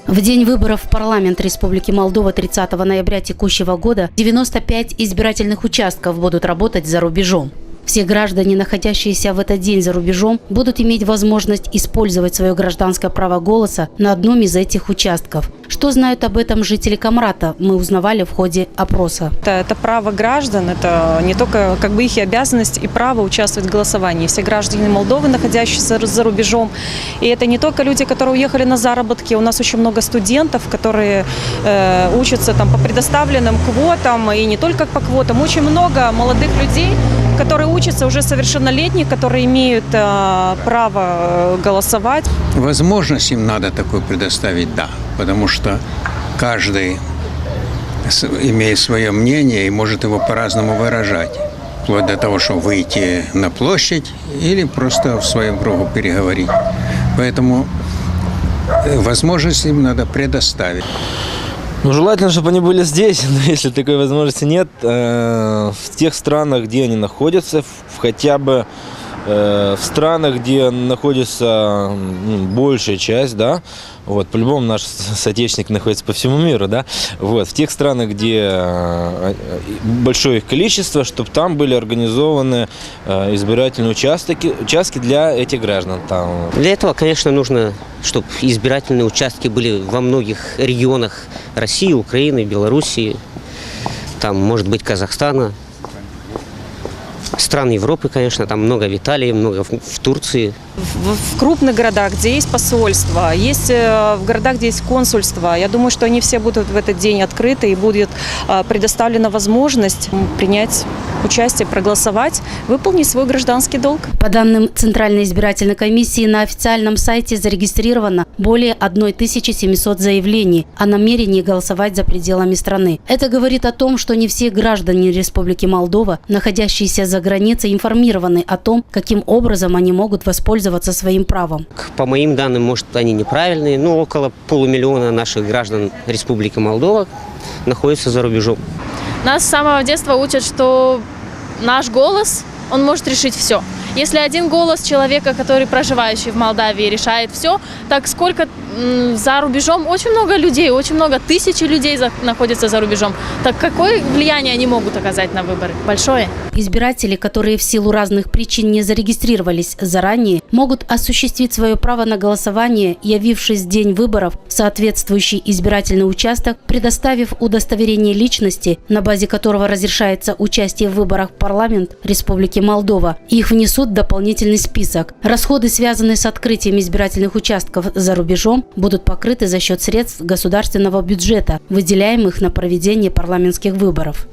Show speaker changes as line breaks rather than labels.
В день выборов в парламент Республики Молдова 30 ноября текущего года 95 избирательных участков будут работать за рубежом. Все граждане, находящиеся в этот день за рубежом, будут иметь возможность использовать свое гражданское право голоса на одном из этих участков. Что знают об этом жители Камрата, мы узнавали в ходе опроса.
Это право граждан, это не только их и обязанность, и право участвовать в голосовании. Все граждане Молдовы, находящиеся за рубежом. И это не только люди, которые уехали на заработки. У нас очень много студентов, которые учатся по предоставленным квотам, и не только по квотам. Очень много молодых людей, которые учатся уже совершеннолетних, которые имеют право голосовать.
Возможность им надо такой предоставить, да, потому что каждый имеет свое мнение и может его по-разному выражать. Вплоть до того, что выйти на площадь или просто в своем кругу переговорить. Поэтому возможность им надо предоставить.
Желательно, чтобы они были здесь, но если такой возможности нет, в тех странах, где они находятся, хотя бы в странах, где находится большая часть, да, по-любому наш соотечественник находится по всему миру, да, в тех странах, где большое их количество, чтобы там были организованы избирательные участки для этих граждан.
Для этого, конечно, нужно, чтобы избирательные участки были во многих регионах России, Украины, Белоруссии, может быть, Казахстана. Стран Европы, конечно, там много в Италии, много в Турции.
В крупных городах, где есть посольство, есть в городах, где есть консульство, я думаю, что они все будут в этот день открыты и будет предоставлена возможность принять участие, проголосовать, выполнить свой гражданский долг.
По данным Центральной избирательной комиссии, на официальном сайте зарегистрировано более 1700 заявлений о намерении голосовать за пределами страны. Это говорит о том, что не все граждане Республики Молдова, находящиеся за границей, информированы о том, каким образом они могут воспользоваться своим правом.
По моим данным, может, они неправильные, но около полумиллиона наших граждан Республики Молдова находятся за рубежом.
Нас с самого детства учат, что наш голос, он может решить все. Если один голос человека, который проживающий в Молдавии, решает все, так сколько за рубежом? Очень много людей, очень много, тысячи людей находятся за рубежом. Так какое влияние они могут оказать на выборы? Большое.
Избиратели, которые в силу разных причин не зарегистрировались заранее, могут осуществить свое право на голосование, явившись в день выборов в соответствующий избирательный участок, предоставив удостоверение личности, на базе которого разрешается участие в выборах в парламент Республики Молдова. Их внесут в дополнительный список. Расходы, связанные с открытием избирательных участков за рубежом, будут покрыты за счет средств государственного бюджета, выделяемых на проведение парламентских выборов.